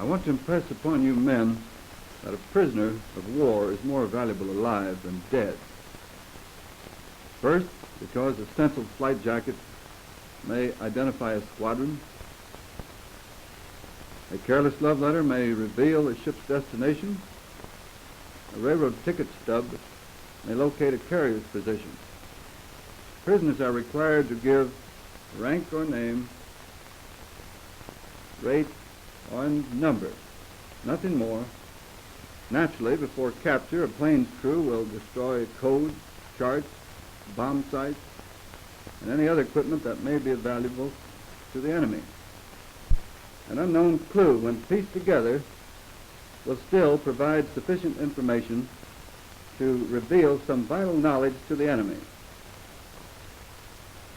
I want to impress upon you men that a prisoner of war is more valuable alive than dead. First, because a stenciled flight jacket may identify a squadron. A careless love letter may reveal a ship's destination. A railroad ticket stub may locate a carrier's position. Prisoners are required to give rank or name, rate, or number, nothing more. Naturally, before capture, a plane's crew will destroy codes, charts, bomb sites, and any other equipment that may be valuable to the enemy. An unknown clue, when pieced together, will still provide sufficient information to reveal some vital knowledge to the enemy.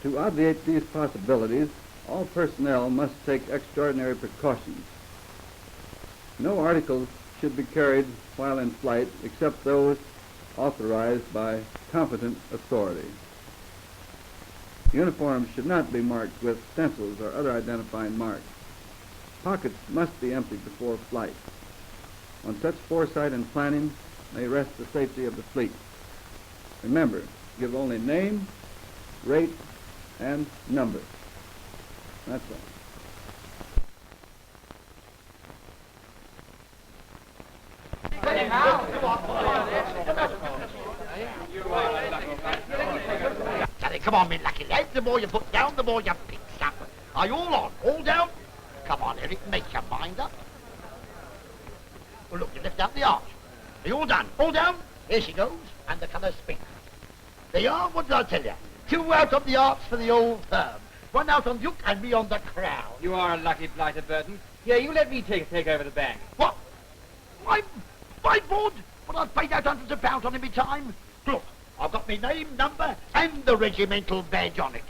To obviate these possibilities, all personnel must take extraordinary precautions. No articles should be carried while in flight except those authorized by competent authority. Uniforms should not be marked with stencils or other identifying marks. Pockets must be emptied before flight. On such foresight and planning may rest the safety of the fleet. Remember, give only name, rate, and number. That's all. Come on, me lucky lad. The more you put down, the more you pick up. Are you all on? All down? Come on, Eric, make your mind up. Well, look, you left out the arch. Are you all done? All down? Here she goes, and the colour's pink. There you are, what did I tell you? 2 out on the arch for the old firm. 1 out on Duke and me on the crown. You are a lucky blighter, Burton. Here, you let me take over the bank. What? My board? But I've paid out hundreds of pounds on him in time. Look, I've got my name, number, and the regimental badge on it.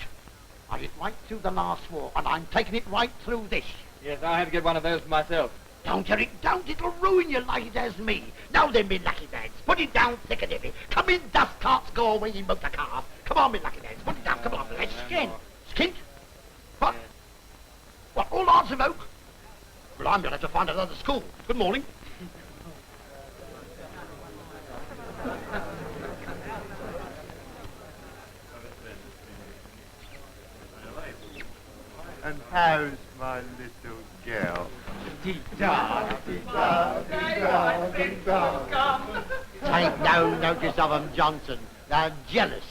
I hit right through the last war, and I'm taking it right through this. Yes, I had to get one of those for myself. Don't, Eric, don't. It'll ruin you like it has me. Now then, me lucky lads, put it down thick and heavy. Come in, dust carts, go away in motor cars. Come on, me lucky lads, put it down. Come on, let's skin. Skint? What? What, all hearts of oak? Well, I'm going to have to find another school. Good morning. And how's my little girl? Take no notice of 'em, Johnson. They're jealous.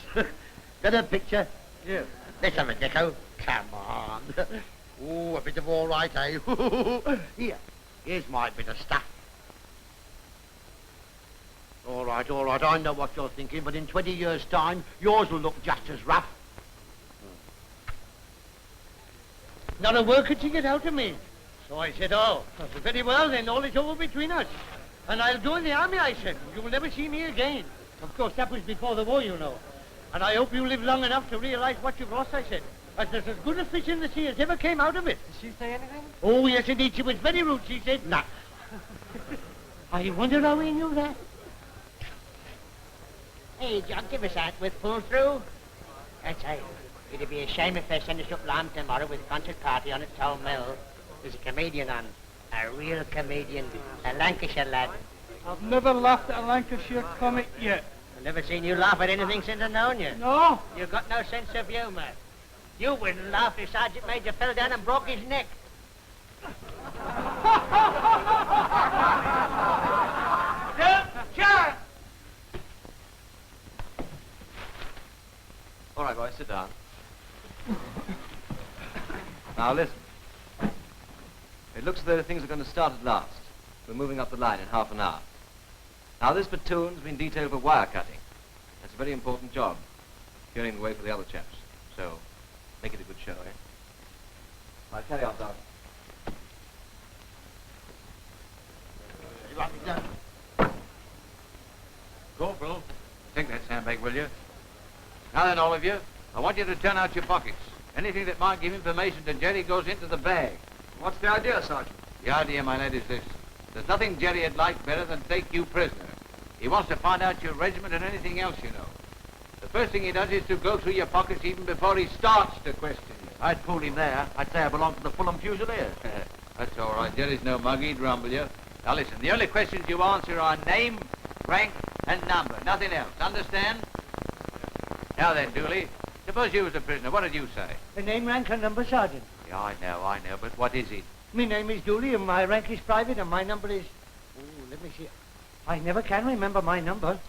Got a picture? Yes. Let's have a deco. Come on. Oh, a bit of all right, eh? Here's my bit of stuff. All right, I know what you're thinking, but in 20 years' time, yours will look just as rough. Not a word could she get out of me. So I said, oh, very well then, all is over between us. And I'll go in the army, I said. You will never see me again. Of course, that was before the war, you know. And I hope you live long enough to realize what you've lost, I said. As there's as good a fish in the sea as ever came out of it. Did she say anything? Oh, yes, indeed. She was very rude. She said, nah. I wonder how he knew that. Hey, John, give us that with pull through. That's right. It'd be a shame if they send us up Lamb tomorrow with a concert party on at Town Mill. There's a comedian on. A real comedian. A Lancashire lad. I've never laughed at a Lancashire comic yet. I've never seen you laugh at anything since I've known you. No? You've got no sense of humour. You wouldn't laugh if Sergeant Major fell down and broke his neck. John! All right, boys, sit down. Now, listen. It looks as though things are going to start at last. We're moving up the line in half an hour. Now, this platoon's been detailed for wire cutting. That's a very important job, clearing the way for the other chaps. So, make it a good show, eh? All right, carry on, Sergeant. You want me done? Corporal, take that sandbag, will you? Now then, all of you, I want you to turn out your pockets. Anything that might give information to Jerry goes into the bag. What's the idea, Sergeant? The idea, my lad, is this. There's nothing Jerry'd like better than take you prisoner. He wants to find out your regiment and anything else you know. The first thing he does is to go through your pockets even before he starts to question you. I'd fool him there. I'd say I belong to the Fulham Fusiliers. That's That's all right. Jerry's no mug. He'd rumble you. Now listen, the only questions you answer are name, rank, and number. Nothing else. Understand? Now then, Dooley, suppose you was a prisoner. What did you say? The name, rank, and number, Sergeant. Yeah, I know. But what is it? My name is Dooley, and my rank is private, and my number is... Oh, let me see. I never can remember my number,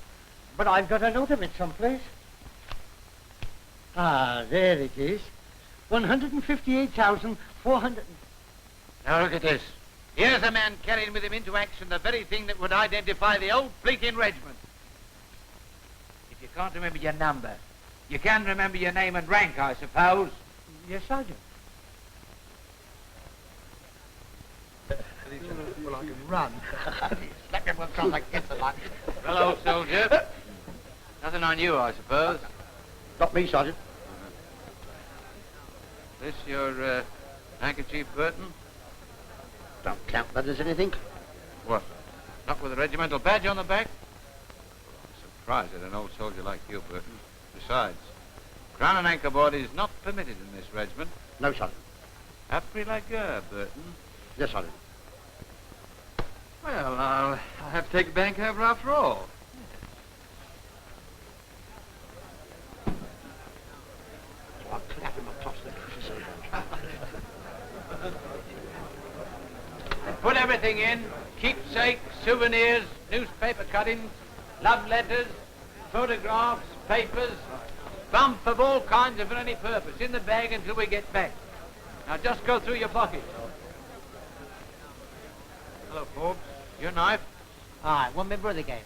but I've got a note of it someplace. Ah, there it is. 158,400... Now look at this. Here's a man carrying with him into action the very thing that would identify the old Bleakin regiment. If you can't remember your number, you can remember your name and rank, I suppose. Yes, Sergeant. Well, I can run. Slap him across like this a lot. Well, old soldier. Nothing on you, I suppose. Not me, Sergeant. This your handkerchief, Burton? Don't count that as anything. What? Not with a regimental badge on the back? I'm surprised at an old soldier like you, Burton. Besides, crown and anchor board is not permitted in this regiment. No, Sergeant. Après la guerre, Burton. Yes, Sergeant. Well, I'll have to take a bank over after all. I'll clap him across the Put everything in. Keepsakes, souvenirs, newspaper cuttings, love letters, photographs, papers, bump of all kinds and for any purpose in the bag until we get back. Now just go through your pockets. Hello, Forbes. Your knife? All right, one member of the game.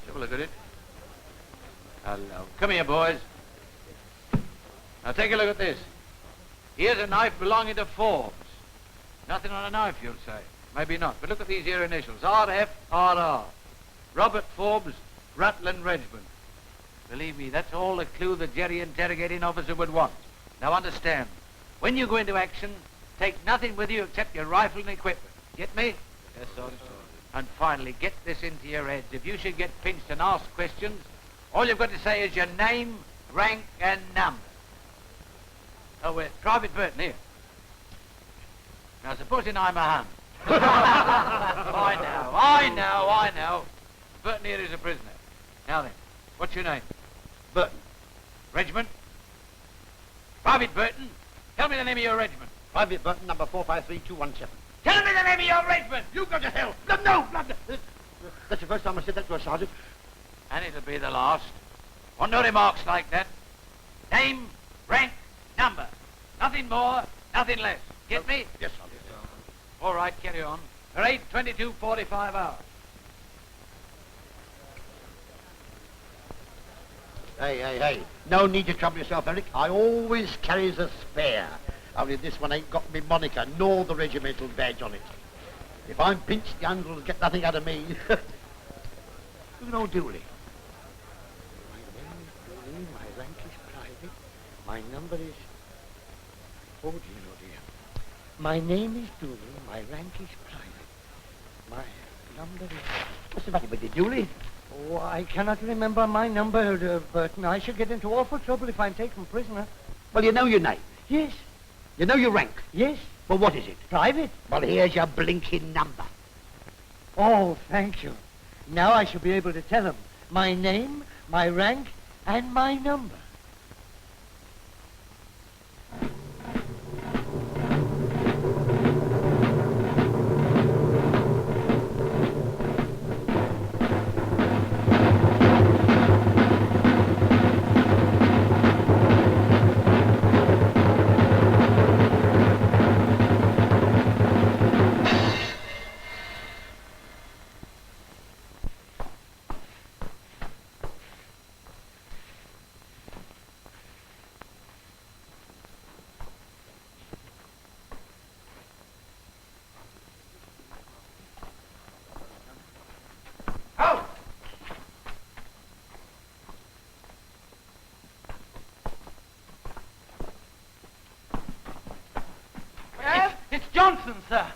Have a look at it. Hello. Come here, boys. Now take a look at this. Here's a knife belonging to Forbes. Nothing on a knife, you'll say. Maybe not, but look at these here initials. R.F.R.R. Robert Forbes, Rutland Regiment. Believe me, that's all the clue the Jerry interrogating officer would want. Now understand, when you go into action, take nothing with you except your rifle and equipment. Get me? Yes, Sergeant. And finally, get this into your heads. If you should get pinched and asked questions, all you've got to say is your name, rank, and number. Oh, wait, Private Burton, here. Now, supposing I'm a Hun. I know. Burton here is a prisoner. Now then, what's your name? Burton. Regiment? Private Burton, tell me the name of your regiment. Private Burton, number 453217. Tell me the name of your regiment! You go to hell! No! That's the first time I said that to a sergeant. And it'll be the last. Want no remarks like that. Name, rank, number. Nothing more, nothing less. Get me? Yes, Sergeant. All right, carry on. Parade 22:45 hours. Hey. No need to trouble yourself, Eric. I always carries a spare. Only this one ain't got me moniker nor the regimental badge on it. If I'm pinched, the Huns will get nothing out of me. Look at old Dooley. My name is Dooley, my rank is private, my number is... Oh, dear. My name is Dooley, my rank is private, my number is... What's the matter with you, Dooley? Oh, I cannot remember my number, Burton. I shall get into awful trouble if I'm taken prisoner. Well, you know your name. Yes. You know your rank. Yes. Well, what is it? Private. Well, here's your blinking number. Oh, thank you. Now I shall be able to tell him my name, my rank, and my number. It's Johnson, sir.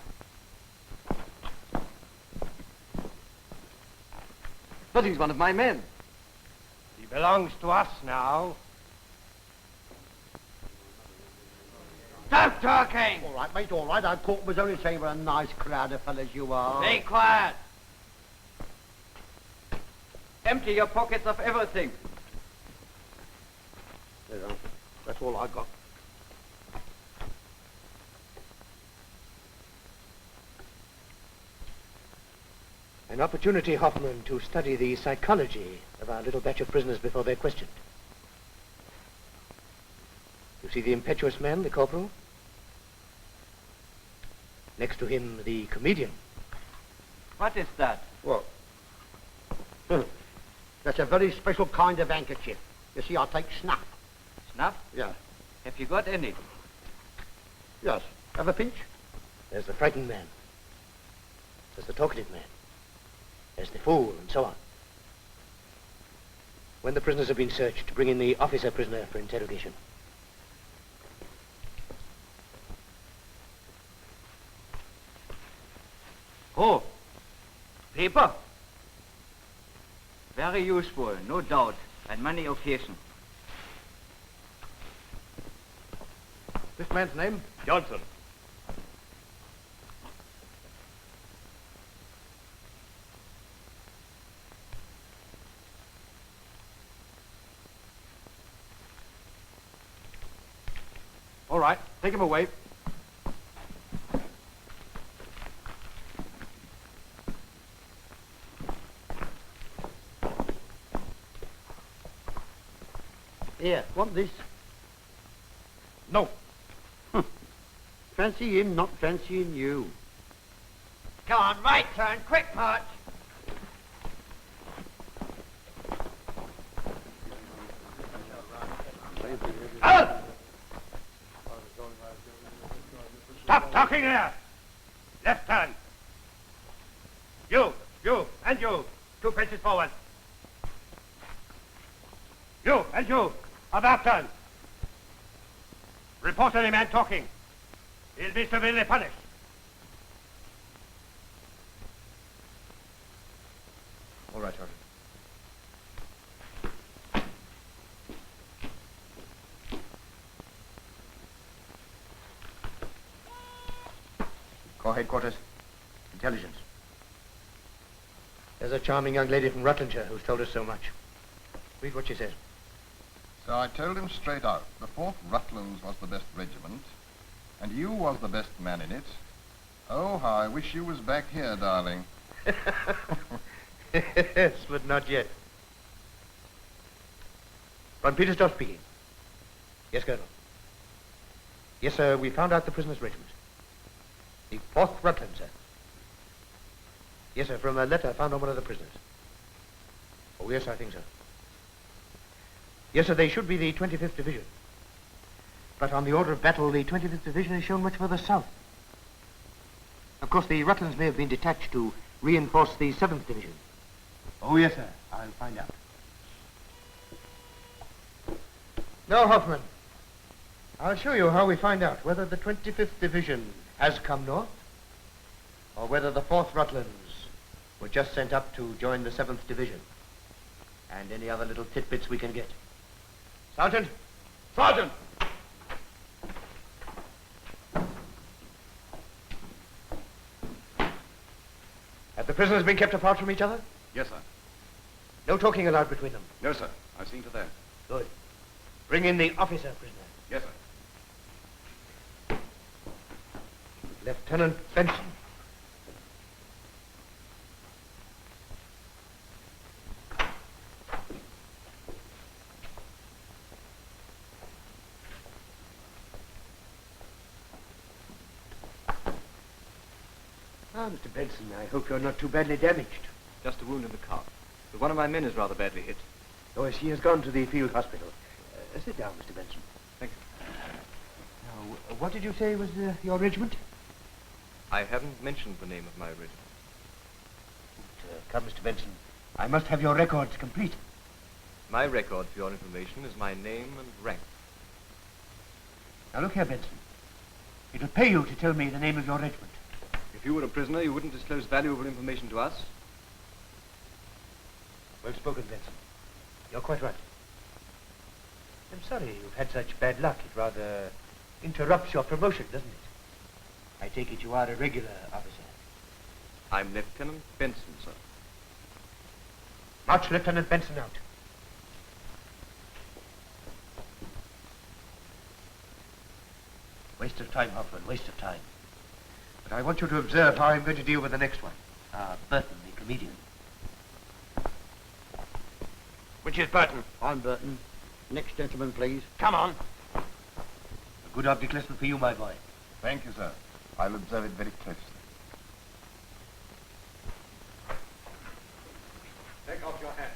But he's one of my men. He belongs to us now. Don't Stop talking! All right, mate, all right. I caught was only saying what a nice crowd of fellas you are. Be quiet. Empty your pockets of everything. There you are. That's all I got. An opportunity, Hoffman, to study the psychology of our little batch of prisoners before they're questioned. You see the impetuous man, the corporal? Next to him, the comedian. What is that? What? That's a very special kind of handkerchief. You see, I take snuff. Snuff? Yeah. Have you got any? Yes. Have a pinch? There's the frightened man. There's the talkative man. There's the fool, and so on. When the prisoners have been searched, bring in the officer prisoner for interrogation. Oh, paper. Very useful, no doubt, on many occasions. This man's name? Johnson. All right, take him away. Here, want this? No. Fancy him not fancying you. Come on, right turn, quick march. Out! Stop talking there! Left turn. You, and you. 2 paces forward. You, and you. About turn. Report any man talking. He'll be severely punished. All right, Sergeant. Corps headquarters. Intelligence. There's a charming young lady from Rutlandshire who's told us so much. Read what she says. So I told him straight out, the 4th Rutlands was the best regiment, and you was the best man in it. Oh, how I wish you was back here, darling. Yes, but not yet. Von Petersdorf speaking. Yes, Colonel. Yes, sir, we found out the prisoner's regiment. The 4th Rutland, sir. Yes, sir, from a letter found on one of the prisoners. Oh, yes, I think so. Yes, sir, they should be the 25th Division. But on the order of battle, the 25th Division is shown much further south. Of course, the Rutlands may have been detached to reinforce the 7th Division. Oh, yes, sir. I'll find out. Now, Hoffman, I'll show you how we find out whether the 25th Division has come north or whether the 4th Rutlands were just sent up to join the 7th Division. And any other little tidbits we can get. Sergeant! Sergeant! Have the prisoners been kept apart from each other? Yes, sir. No talking allowed between them. No, sir. I've seen to that. Good. Bring in the officer prisoner. Yes, sir. Lieutenant Benson. Ah, Mr. Benson, I hope you're not too badly damaged. Just a wound in the calf. But one of my men is rather badly hit. Oh, yes, he has gone to the field hospital. Sit down, Mr. Benson. Thank you. Now, what did you say was your regiment? I haven't mentioned the name of my regiment. Come, Mr. Benson. I must have your records complete. My record, for your information, is my name and rank. Now, look here, Benson. It'll pay you to tell me the name of your regiment. If you were a prisoner, you wouldn't disclose valuable information to us. Well spoken, Benson. You're quite right. I'm sorry you've had such bad luck. It rather interrupts your promotion, doesn't it? I take it you are a regular officer. I'm Lieutenant Benson, sir. March Lieutenant Benson out. Waste of time, Hoffman, waste of time. But I want you to observe how I'm going to deal with the next one. Burton, the comedian. Which is Burton? I'm Burton. Next gentleman, please. Come on. A good object lesson for you, my boy. Thank you, sir. I'll observe it very closely. Take off your hat.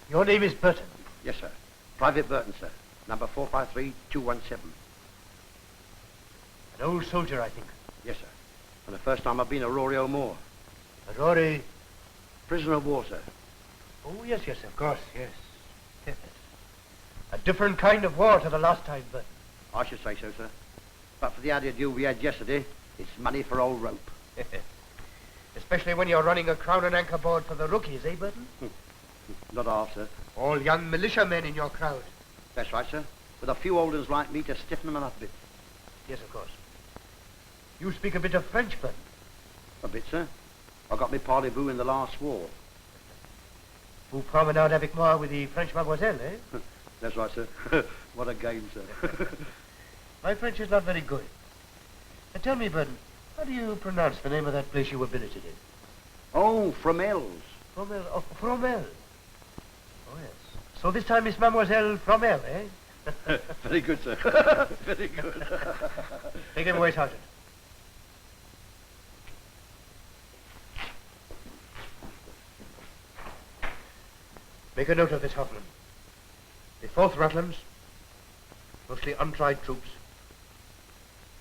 Your name is Burton. Yes, sir. Private Burton, sir. Number 453217. An old soldier, I think. Yes, sir. And the first time I've been a Rory O'More. A Rory. Prisoner of war, sir. Oh, yes, yes, of course, yes. A different kind of war to the last time, Burton. I should say so, sir. But for the added deal we had yesterday, it's money for old rope. Especially when you're running a crown and anchor board for the rookies, eh, Burton? Not half, sir. All young militiamen in your crowd. That's right, sir. With a few old uns like me to stiffen them up a bit. Yes, of course. You speak a bit of French, Burton. A bit, sir. I got me parlez-vous in the last war. Vous promenade avec moi with the French mademoiselle, eh? That's right, sir. What a game, sir. My French is not very good. Tell me, Burton, how do you pronounce the name of that place you were billeted in? Oh, Fromelles. Fromel. Oh, Fromel. Oh, yes. So this time it's Mademoiselle Fromel, eh? Very good, sir. Very good. Take him away, Sergeant. Make a note of this, Hoffman. The 4th Rutlands, mostly untried troops,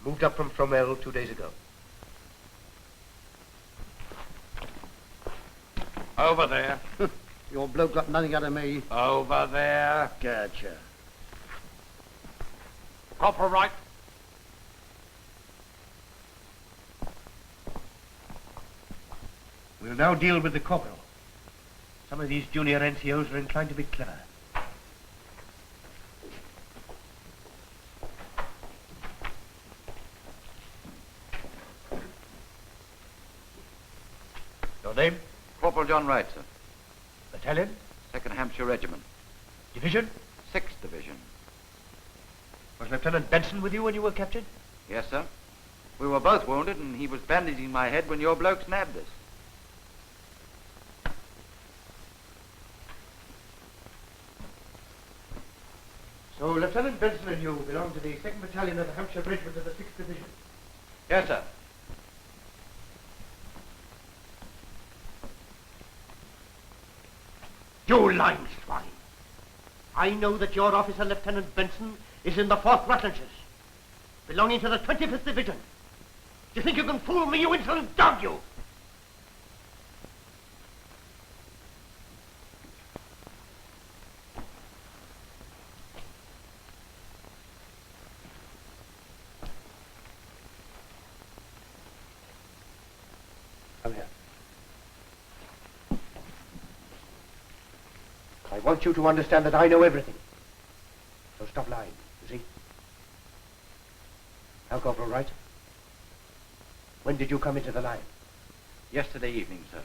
moved up from Fromel 2 days ago. Over there. Your bloke got nothing out of me. Over there. Gotcha. Corporal right. We'll now deal with the corporal. Some of these junior NCOs are inclined to be clever. Your name? Corporal John Wright, sir. Battalion? 2nd Hampshire Regiment. Division? 6th Division. Was Lieutenant Benson with you when you were captured? Yes, sir. We were both wounded, and he was bandaging my head when your bloke nabbed us. So Lieutenant Benson and you belong to the 2nd Battalion of the Hampshire Regiment of the 6th Division. Yes, sir. You lying swine. I know that your officer, Lieutenant Benson, is in the 4th Rutlandses, belonging to the 25th Division. Do you think you can fool me, you insolent dog, you? Come here. I want you to understand that I know everything. So stop lying, you see? Now, Corporal Wright, when did you come into the line? Yesterday evening, sir.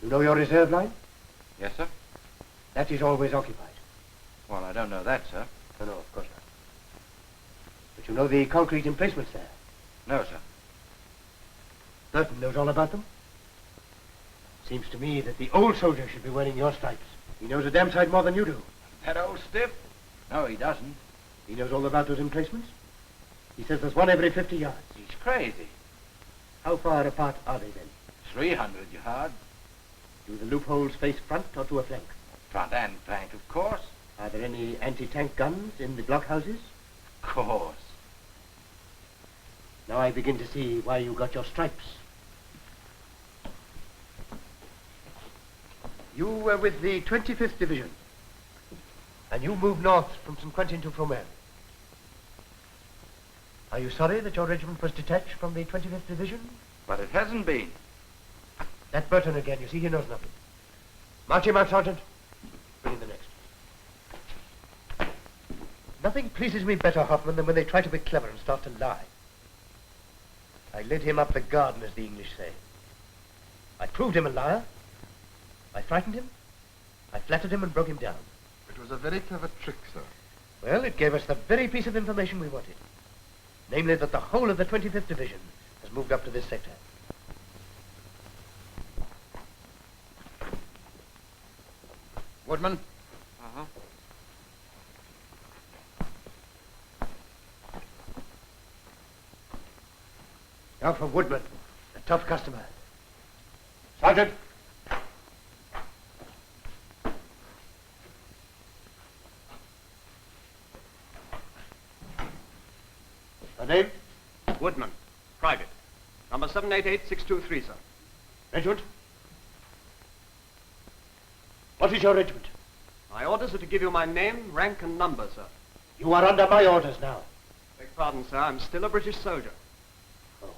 You know your reserve line? Yes, sir? That is always occupied. Well, I don't know that, sir. No, of course not. But you know the concrete emplacements there? No, sir. Burton knows all about them. Seems to me that the old soldier should be wearing your stripes. He knows a damn sight more than you do. That old stiff? No, he doesn't. He knows all about those emplacements. He says there's one every 50 yards. He's crazy. How far apart are they then? 300 yards. Do the loopholes face front or to a flank? Front and flank, of course. Are there any anti-tank guns in the blockhouses? Of course. Now I begin to see why you got your stripes. You were with the 25th Division, and you moved north from St. Quentin to Fromelles. Are you sorry that your regiment was detached from the 25th Division? But it hasn't been. That Burton again. You see, he knows nothing. March him out, Sergeant. Bring in the next. Nothing pleases me better, Hoffman, than when they try to be clever and start to lie. I led him up the garden, as the English say. I proved him a liar. I frightened him. I flattered him and broke him down. It was a very clever trick, sir. Well, it gave us the very piece of information we wanted. Namely, that the whole of the 25th Division has moved up to this sector. Woodman? Uh-huh. Now for Woodman, a tough customer. Sergeant! Your name? Woodman, private. Number 788623, sir. Regiment? What is your regiment? My orders are to give you my name, rank, and number, sir. You are under my orders now. Beg pardon, sir. I'm still a British soldier. Oh.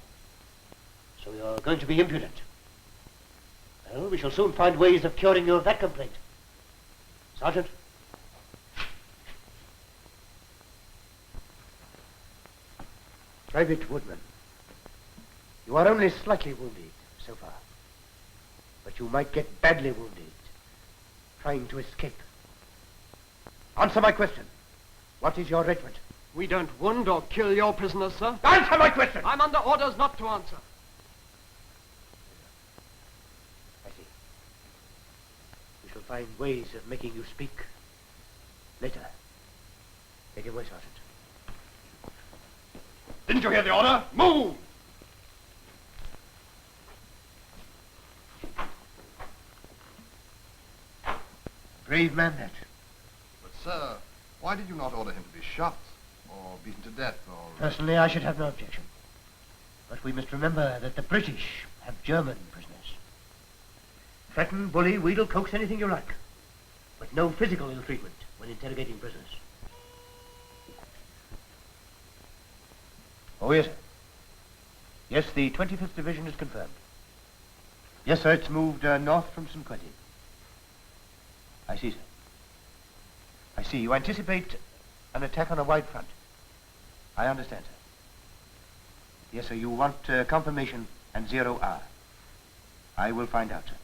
So you're going to be impudent. Well, we shall soon find ways of curing you of that complaint. Sergeant? Private Woodman, you are only slightly wounded so far. But you might get badly wounded trying to escape. Answer my question. What is your regiment? We don't wound or kill your prisoners, sir. Answer my question! I'm under orders not to answer. I see. We shall find ways of making you speak later. Take it away, Sergeant. Didn't you hear the order? Move! Brave man, that. But, sir, why did you not order him to be shot or beaten to death or... Personally, I should have no objection. But we must remember that the British have German prisoners. Threaten, bully, wheedle, coax, anything you like. But no physical ill treatment when interrogating prisoners. Oh, yes, sir. Yes, the 25th Division is confirmed. Yes, sir, it's moved north from St. Quentin. I see, sir. I see. You anticipate an attack on a wide front. I understand, sir. Yes, sir, you want confirmation and 0 hour. I will find out, sir.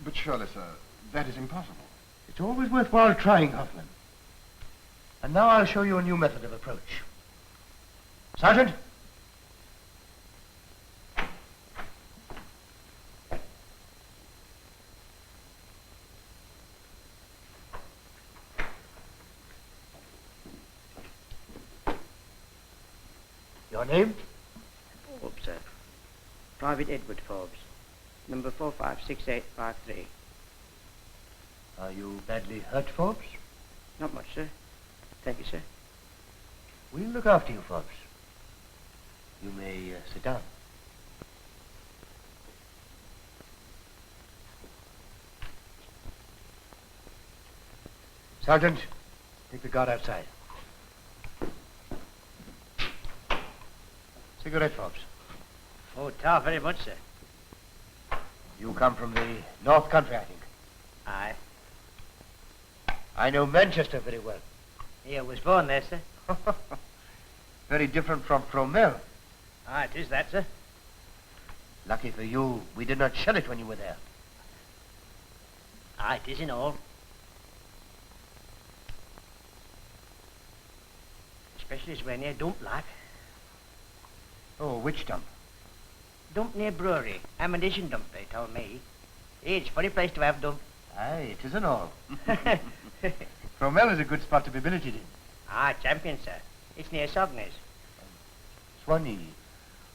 But surely, sir, that is impossible. It's always worthwhile trying, Hoffman. And now I'll show you a new method of approach. Sergeant? Your name? Forbes, sir. Private Edward Forbes. Number 456853. Are you badly hurt, Forbes? Not much, sir. Thank you, sir. We'll look after you, Forbes. You may sit down. Sergeant, take the guard outside. Cigarette, Forbes. Oh, tough, very much, sir. You come from the North Country, I think. Aye. I know Manchester very well. Here was born there, sir. Very different from Fromelles. Ah, it is that, sir. Lucky for you, we did not shell it when you were there. Ah, it is in all. Especially as we're near Dump, like. Oh, which dump? Dump near brewery. Ammunition dump, they told me. It's a funny place to have dump. Aye, it isn't all. Fromelles is a good spot to be billeted in. Ah, champion, sir. It's near Sogner's. Swanee.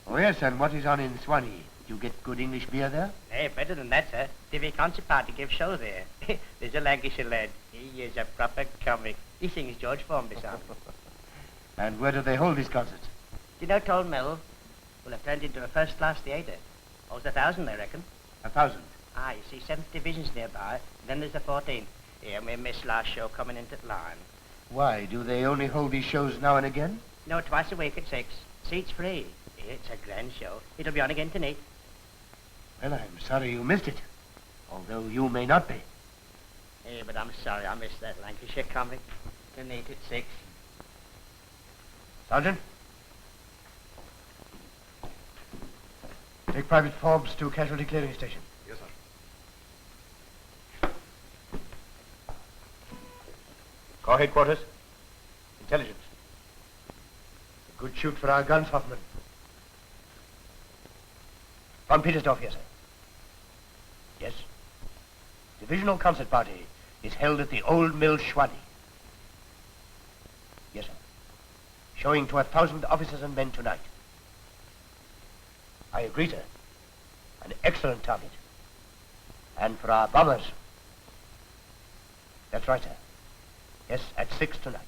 Oh, yes, and what is on in Swanee? You get good English beer there? Hey, better than that, sir. TV concert party gives show there. There's a Lancashire lad. He is a proper comic. He sings George Formby song. And where do they hold these concerts? Do you know Toll Mill will have turned into a first-class theatre? Owes 1,000, I reckon. 1,000. Ah, you see, 7th Division's nearby. Then there's the 14th. Here, we missed last show coming into the line. Why, do they only hold these shows now and again? No, twice a week at 6. Seats free. It's a grand show. It'll be on again tonight. Well, I'm sorry you missed it, although you may not be. Hey, but I'm sorry I missed that Lancashire comic. Tonight at 6. Sergeant? Take Private Forbes to Casualty Clearing Station. Yes, sir. Corps headquarters. Intelligence. A good shoot for our guns, Hoffman. Von Petersdorf here, sir. Yes. Divisional concert party is held at the Old Mill Schwadi. Yes, sir. Showing to 1,000 officers and men tonight. I agree, sir. An excellent target. And for our bombers. That's right, sir. Yes, at 6 tonight.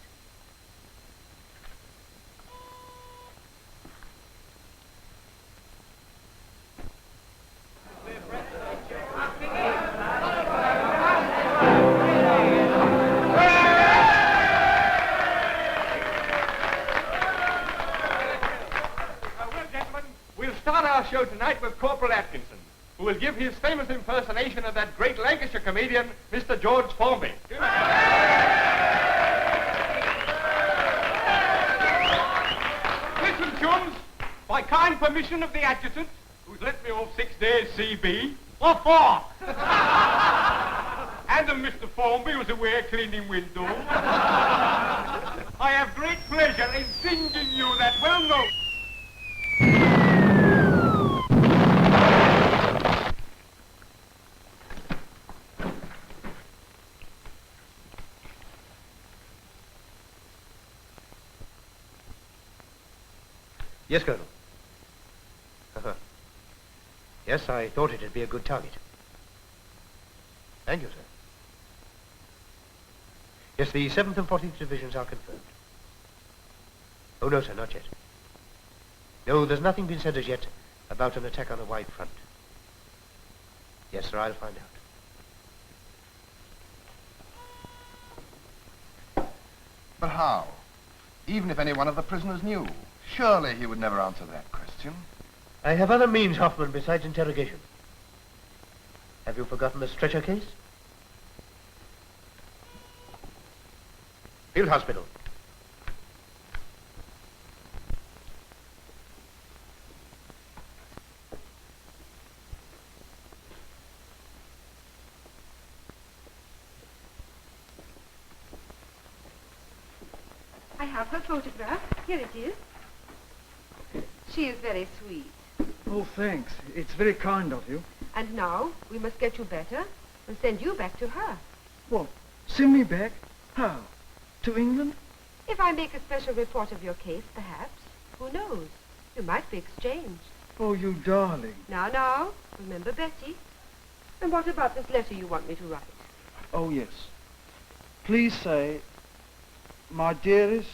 Show tonight with Corporal Atkinson, who will give his famous impersonation of that great Lancashire comedian, Mr. George Formby. Listen, chums, by kind permission of the adjutant, who's let me off 6 days CB, what for? And of Mr. Formby, who's away cleaning windows, I have great pleasure in singing you that well-known... Yes, Colonel. Yes, I thought it'd be a good target. Thank you, sir. Yes, the 7th and 14th Divisions are confirmed. Oh, no, sir, not yet. No, there's nothing been said as yet about an attack on a wide front. Yes, sir, I'll find out. But how? Even if any one of the prisoners knew, surely he would never answer that question. I have other means, Hoffman, besides interrogation. Have you forgotten the stretcher case? Field hospital. I have her photograph. Here it is. She is very sweet. Oh, thanks. It's very kind of you. And now we must get you better and send you back to her. What? Send me back? How? To England? If I make a special report of your case, perhaps. Who knows? You might be exchanged. Oh, you darling. Now, remember Betty. And what about this letter you want me to write? Oh, yes. Please say, my dearest,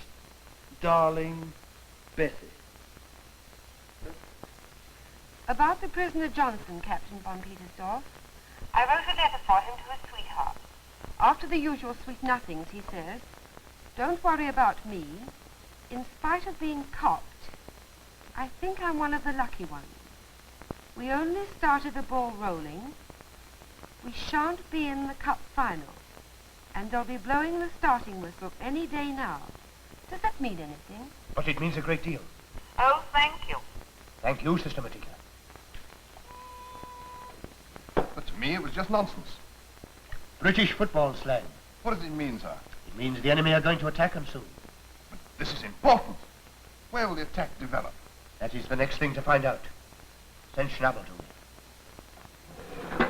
darling Betty. About the prisoner Johnson, Captain von Petersdorf. I wrote a letter for him to his sweetheart. After the usual sweet nothings, he says, don't worry about me. In spite of being copped, I think I'm one of the lucky ones. We only started the ball rolling. We shan't be in the cup final. And they'll be blowing the starting whistle any day now. Does that mean anything? But it means a great deal. Oh, thank you. Thank you, Sister Matilda. But to me, it was just nonsense. British football slang. What does it mean, sir? It means the enemy are going to attack us soon. But this is important. Where will the attack develop? That is the next thing to find out. Send Schnabel to me.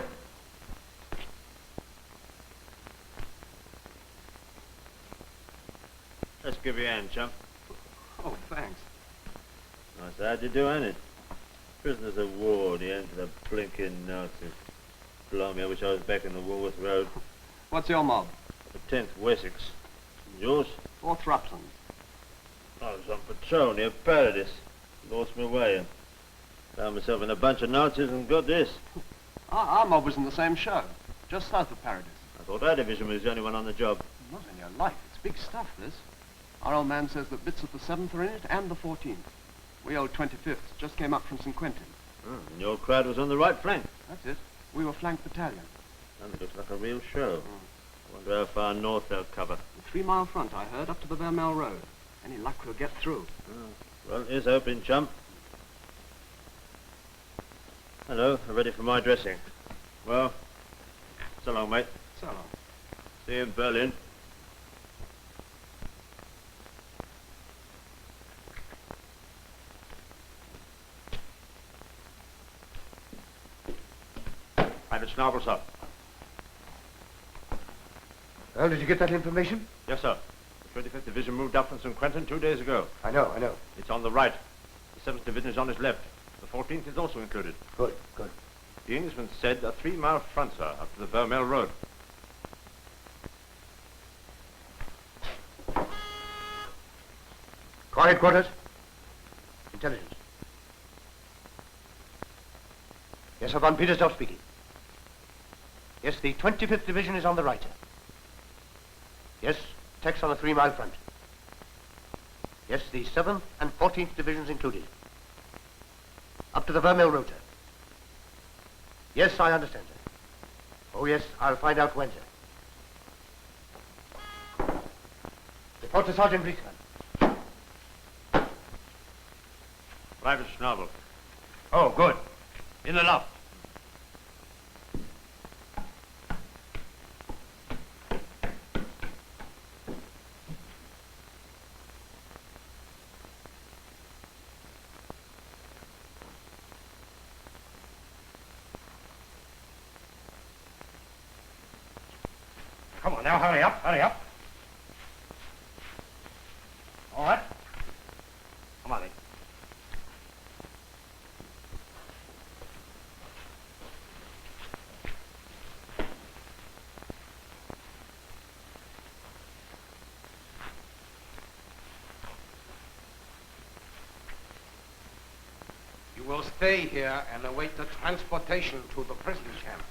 Let's give you a hand, chump. Oh, thanks. Nice how'd you do, ain't it? Prisoners of war, the end of the blinking Nazis. Blimey, I wish I was back in the Woolworth Road. What's your mob? The 10th Wessex. And yours? 4th Rutland. I was on patrol near Paradise. Lost my way and found myself in a bunch of Nazis and got this. Our mob was in the same show, just south of Paradise. I thought our division was the only one on the job. Not in your life. It's big stuff, this. Our old man says that bits of the 7th are in it and the 14th. We old 25th just came up from St. Quentin. Oh, and your crowd was on the right flank. That's it. We were flank battalion. And it looks like a real show. I wonder how far north they'll cover. A 3-mile front, I heard, up to the Vermel Road. Any luck we'll get through. Well, here's hoping, chump. Hello, I'm ready for my dressing. Well, so long, mate. So long. See you in Berlin. Private Schnabel, sir. Well, did you get that information? Yes, sir. The 25th Division moved up from St. Quentin 2 days ago. I know. It's on the right. The 7th Division is on its left. The 14th is also included. Good. The Englishman said a 3-mile front, sir, up to the Vermel Road. Corps headquarters. Intelligence. Yes, sir, von Petersdorf speaking. Yes, the 25th Division is on the right. Yes, attacks on the 3-mile front. Yes, the 7th and 14th Divisions included. Up to the Vermel Road, sir. Yes, I understand, sir. Oh, yes, I'll find out when, sir. Report to Sergeant Briesman. Private Schnabel. Oh, good. In the loft. Come on now, hurry up. All right. Come on in. You will stay here and await the transportation to the prison camp.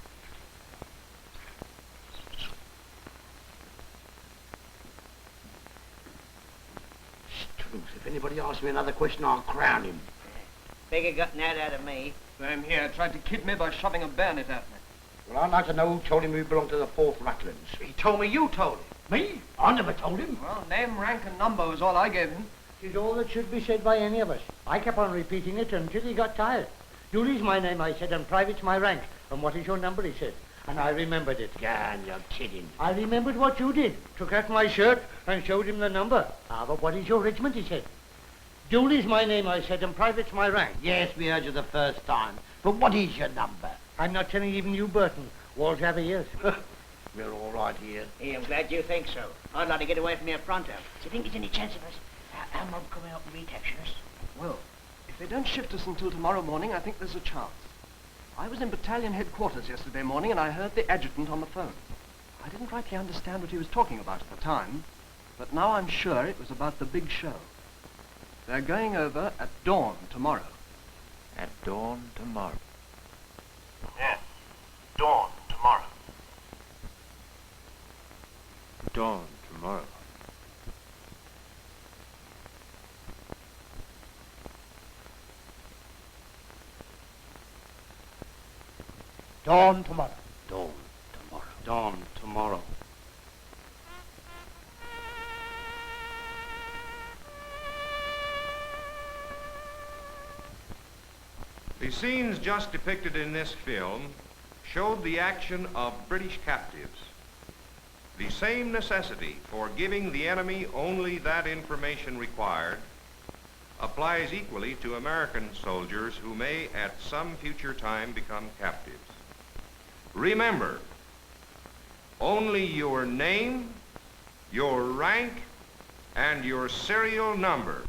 If anybody asks me another question, I'll crown him. Figure got that out of me. Same here. Tried to kid me by shoving a bayonet at me. Well, I'd like to know who told him we belonged to the 4th Rutlands. He told me you told him. Me? I never told him. Well, name, rank, and number was all I gave him. It's all that should be said by any of us. I kept on repeating it until he got tired. Dooley's my name, I said, and Private's my rank. And what is your number, he said. And I remembered it. Gone, you're kidding. I remembered what you did. Took out my shirt and showed him the number. Ah, but what is your regiment, he said. Dooley's my name, I said, and Private's my rank. Yes, we heard you the first time. But what is your number? I'm not telling even you, Burton. Walls have ears. We're all right here. Hey, I'm glad you think so. I'd like to get away from here pronto. Do you think there's any chance of us? Our mob come out and recapture us? Well, if they don't shift us until tomorrow morning, I think there's a chance. I was in battalion headquarters yesterday morning and I heard the adjutant on the phone. I didn't rightly understand what he was talking about at the time, but now I'm sure it was about the big show. They're going over at dawn tomorrow. At dawn tomorrow. Yes, dawn tomorrow. Dawn tomorrow. Dawn tomorrow. Dawn tomorrow. Dawn tomorrow. The scenes just depicted in this film showed the action of British captives. The same necessity for giving the enemy only that information required applies equally to American soldiers who may at some future time become captives. Remember, only your name, your rank, and your serial number